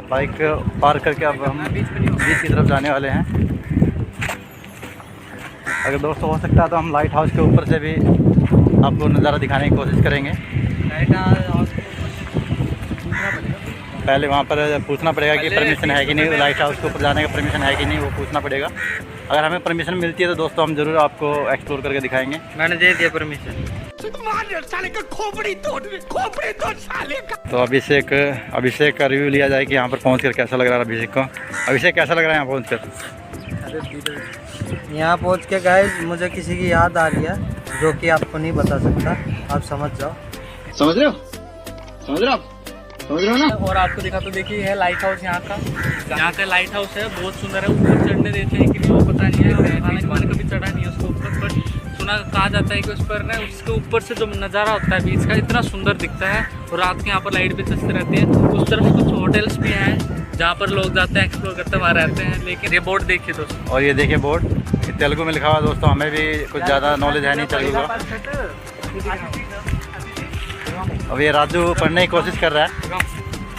Bike park करके अब हम बीच की तरफ जाने वाले हैं। अगर दोस्तों हो सकता है तो हम लाइट हाउस के ऊपर से भी आपको नज़ारा दिखाने की कोशिश करेंगे। लाइट हाउस पहले वहाँ पर पूछना पड़ेगा कि परमिशन है कि नहीं, लाइट हाउस के ऊपर जाने का परमिशन है कि नहीं, वो पूछना पड़ेगा। अगर हमें परमिशन मिलती है तो दोस्तों हम ज़रूर आपको एक्सप्लोर करके दिखाएंगे। मैंने दे दिया परमिशन। तो अभिषेक का रिव्यू लिया जाए कि यहाँ पर पहुँचकर कैसा लग रहा है अभिषेक को। अभिषेक कैसा लग रहा है यहाँ पहुँचकर? यहाँ पहुँच के गाइस मुझे किसी की याद आ रही है जो कि आपको नहीं बता सकता, आप समझ जाओ। समझ रहे हो ना? और आपको दिखा तो देखिए है लाइट हाउस यहाँ का लाइट हाउस है, बहुत सुंदर है। ऊपर चढ़ने देते हैं कि नहीं वो पता नहीं है, हालांकि मैंने कभी चढ़ा नहीं है उसके ऊपर, बट सुना कहा जाता है कि उस पर ना उसके ऊपर से जो नज़ारा होता है बीच का इतना सुंदर दिखता है। और रात के यहाँ पर लाइट भी चलती रहती है। उस तरफ कुछ होटल्स भी हैं जहाँ पर लोग जाते हैं, एक्सप्लोर करते वहाँ रहते हैं। लेकिन ये बोर्ड देखिए दोस्तों, और ये देखिए बोर्ड, ये तेलुगु में लिखा हुआ है दोस्तों। हमें भी कुछ ज़्यादा नॉलेज है नहीं तेलुगु का। अब ये राजू पढ़ने की कोशिश कर रहा है।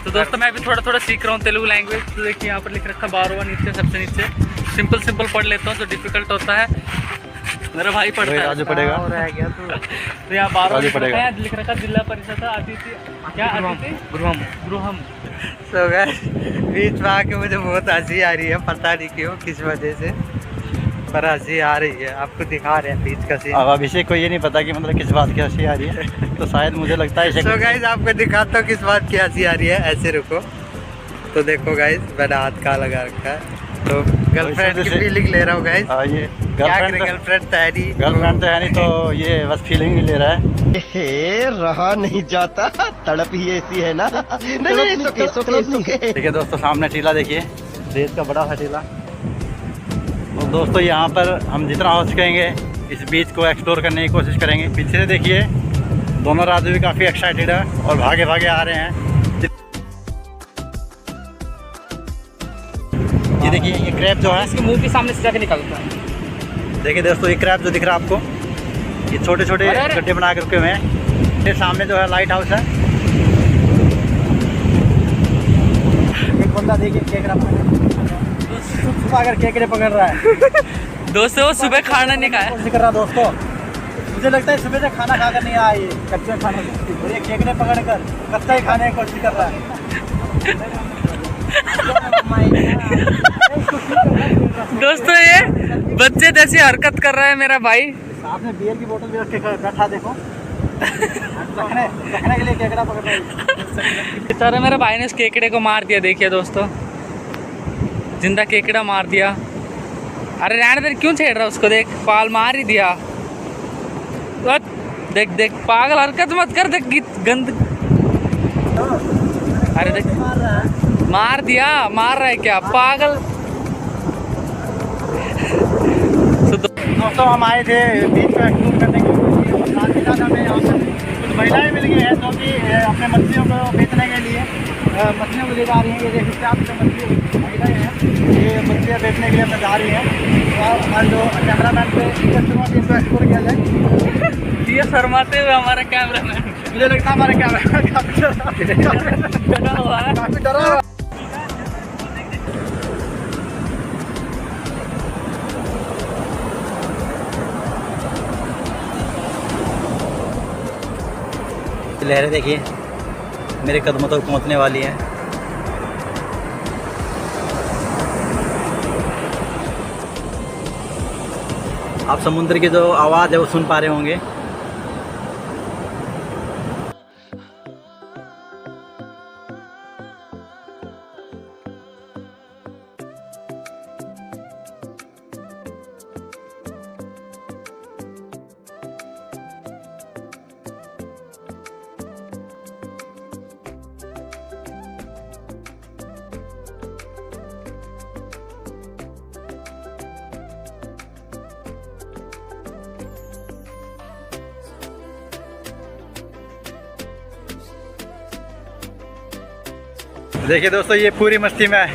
तो दोस्तों मैं भी थोड़ा सीख रहा हूँ तेलुगु लैंग्वेज। तो देखिए यहाँ पर लिख रखा है 12वां नीचे, सबसे नीचे। सिंपल पढ़ लेता हूँ, जो डिफिकल्ट होता है मेरा भाई पढ़ता है। राजू पढ़ेगा और रह गया तो यहाँ 12वां पढ़ेगा। लिख रखा जिला परिषद अतिथि गृहम। सो गाइस बीच में आके मुझे बहुत हंसी आ रही है, पता नहीं क्यों, किस वजह से, पर हंसी आ रही है। आपको दिखा रहे हैं बीच का सीन। अब अभिषेक को ये नहीं पता कि मतलब किस बात की हंसी आ रही है, तो शायद मुझे लगता है सो गाइस आपको दिखाता हूँ किस बात की हंसी आ रही है। ऐसे रुको तो देखो गाइस, मैंने हाथ कहाँ लगा रखा है। तो गर्लफ्रेंड की फीलिंग ले रहा हूँ गाइस। ये गर्लफ्रेंड तो है नहीं, तो ये बस फीलिंग ही ले रहा है। रहा नहीं जाता, तड़प ही ऐसी है ना। नहीं, देखिए दोस्तों सामने टीला देखिए, देश का बड़ा सा टीला। तो दोस्तों यहाँ पर हम जितना हो सकेंगे इस बीच को एक्सप्लोर करने की कोशिश करेंगे। पीछे से देखिए दोनों राजू भी काफ़ी एक्साइटेड है और भागे आ रहे हैं। ये देखिए ये क्रैब जो है इसके मुंह के सामने से जाके निकलता है। देखिए दोस्तों ये क्रैब जो दिख रहा है आपको, ये छोटे गड्ढे बना के रखे हुए हैं। ये सामने जो है लाइट हाउस है। एक बंदा देखिए केकड़ा केकड़े पकड़ रहा है। दोस्तों वो सुबह खाना नहीं खाया। कोशिश कर रहा दोस्तों, मुझे लगता है सुबह से खाना खाकर नहीं आया, ये कच्चे खाने और ये केकड़े पकड़ कर कच्चा ही खाने की कोशिश कर रहा है। दोस्तों ये बच्चे जैसी हरकत कर रहा है मेरा भाई। आपने बियर की बोतल भी रख के बैठा देखो, रखने के लिए केकड़ा पकड़ रहा है। बेचारा मेरे भाई ने उस केकड़े को मार दिया। देखिए दोस्तों जिंदा केकड़ा मार दिया। अरे रहने दे, क्यों छेड़ रहा उसको, देख पाल मार ही दिया। देख पागल हरकत मत कर, देख गंद। अरे देख मार दिया, मार रहा है क्या पागल। दोस्तों हम आए थे बीच में एक्सप्लोर करने के लिए, साथ ही साथ हमें यहाँ पर कुछ महिलाएं मिल गई हैं जो कि अपने मछलियों को बेचने के लिए मछलियों को ले जा रही हैं। ये देखिए आप जो महिलाएं हैं ये मछलियाँ बेचने के लिए अपने जा रही हैं। और हमारे जो कैमरामैन पे इनको एक्सप्लोर किया जाए। ये शर्माते हुए हमारा कैमरामैन, मुझे लगता है हमारे कैमरामैन काफ़ी डरा हुआ है। डरा हुआ। लहरें देखिए मेरे कदमों तक पहुंचने वाली हैं। आप समुद्र की जो आवाज़ है वो सुन पा रहे होंगे। देखिए दोस्तों ये पूरी मस्ती में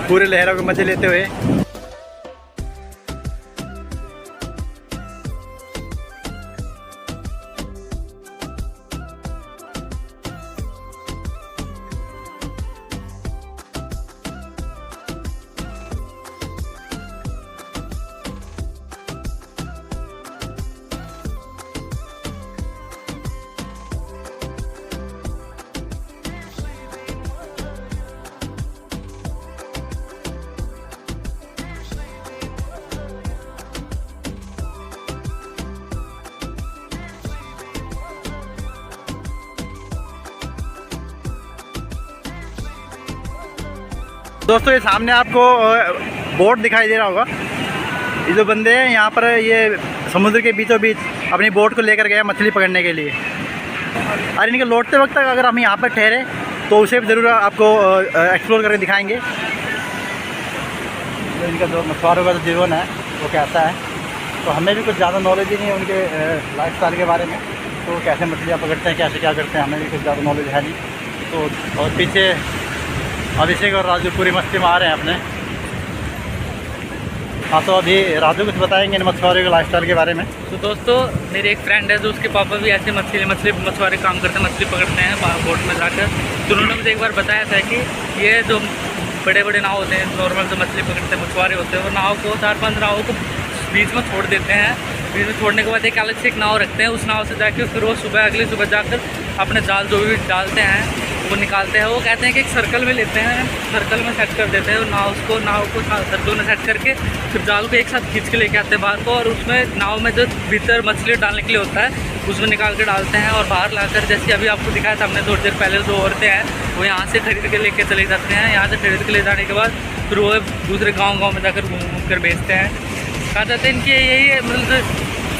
पूरे लहरों के मजे लेते हुए दोस्तों ये सामने आपको बोट दिखाई दे रहा होगा। ये जो बंदे हैं यहाँ पर ये समुद्र के बीचों बीच अपनी बोट को लेकर गए मछली पकड़ने के लिए। और इनके लौटते वक्त अगर हम यहाँ पर ठहरे तो उसे भी ज़रूर आपको एक्सप्लोर करके दिखाएंगे। तो इनका जो मछुआरों का जो जीवन है वो कैसा है, तो हमें भी कुछ ज़्यादा नॉलेज ही नहीं है उनके लाइफ स्टाइल के बारे में। तो कैसे मछलियाँ पकड़ते हैं, कैसे क्या करते हैं, हमें भी कुछ ज़्यादा नॉलेज है नहीं। तो और पीछे अभिषेक और राजू पूरी मस्ती में आ रहे हैं अपने। हाँ तो अभी राजू कुछ बताएंगे इन मछुआरों के लाइफस्टाइल के बारे में। तो दोस्तों मेरे एक फ्रेंड है जो उसके पापा भी ऐसे मछली मछुआरे काम करते हैं, मछली पकड़ते हैं बोट में जाकर। तो उन्होंने मुझे एक बार बताया था कि ये जो बड़े बड़े नाव होते हैं, नॉर्मल जो मछली पकड़ते हैं मछुआरे होते हैं, वो नाव को 4-5 नावों को बीच में छोड़ देते हैं। बीच में छोड़ने के बाद एक अलग से एक नाव रखते हैं, उस नाव से जाके फिर वो अगली सुबह जाकर अपने जाल जो भी डालते हैं वो निकालते हैं। वो कहते हैं कि एक सर्कल में लेते हैं, सर्कल में सेट कर देते हैं नाव को सर्कल में सेट करके फिर जाल को एक साथ खींच के लेके आते हैं बाहर को, और उसमें नाव में जो भीतर मछली डालने के लिए होता है उसमें निकाल के डालते हैं और बाहर लाकर, जैसे अभी आपको दिखाया था हमने थोड़ी देर पहले, जो औरतें हैं वो यहाँ से खरीद के लेके चले जाते हैं। यहाँ से खरीद के ले जाने के बाद फिर वो दूसरे गाँव में जाकर घूम कर बेचते हैं। कहा जाता है इनकी यही है, मतलब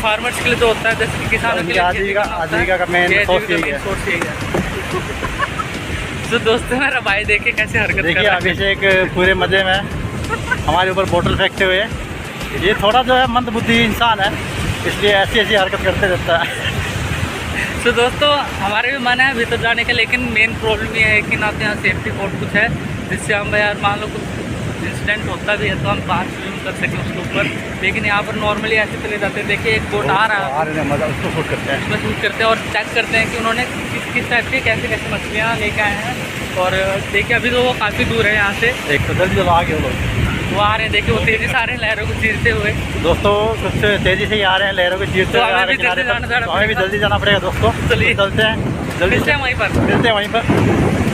फार्मर्स के लिए जो होता है, जैसे किसानों के लिए आजीविका का मेन सोर्स यही है। तो दोस्तों मेरा भाई देखिए कैसे हरकत देखिए, कर रहा है। अभिषेक पूरे मज़े में हमारे ऊपर बोतल फेंकते हुए। ये थोड़ा जो है मंदबुद्धि इंसान है, इसलिए ऐसी हरकत करते रहता है। तो दोस्तों हमारे भी मन है भीतर जाने का, लेकिन मेन प्रॉब्लम ये है कि ना तो यहाँ सेफ्टी कोड कुछ है जिससे हम यार मान लो कुछ इंसिडेंट होता भी है तो हम बाहर स्विम कर सकें उसके ऊपर। लेकिन यहाँ पर नॉर्मली ऐसे चले जाते हैं। देखिए एक बोट आ रहा है, मज़ा उसको शूट करते हैं, उसमें शूट करते हैं और चेक करते हैं कि उन्होंने किस टाइप की कैसे मछलियाँ लेके आए हैं। और देखिए अभी तो वो काफ़ी दूर है यहाँ से, एक तो जल्दी आ गए वो आ रहे हैं। देखिए वो तेज़ी से आ रहे हैं लहरों को चीरते हुए। दोस्तों कुछ तेज़ी से ही आ रहे हैं लहरों को चीरते तो हुए, हमें भी जल्दी जाना जल्दी जाना पड़ेगा दोस्तों। चलिए चलते हैं, जल्दी मिलते हैं वहीं पर। मिलते हैं वहीं पर।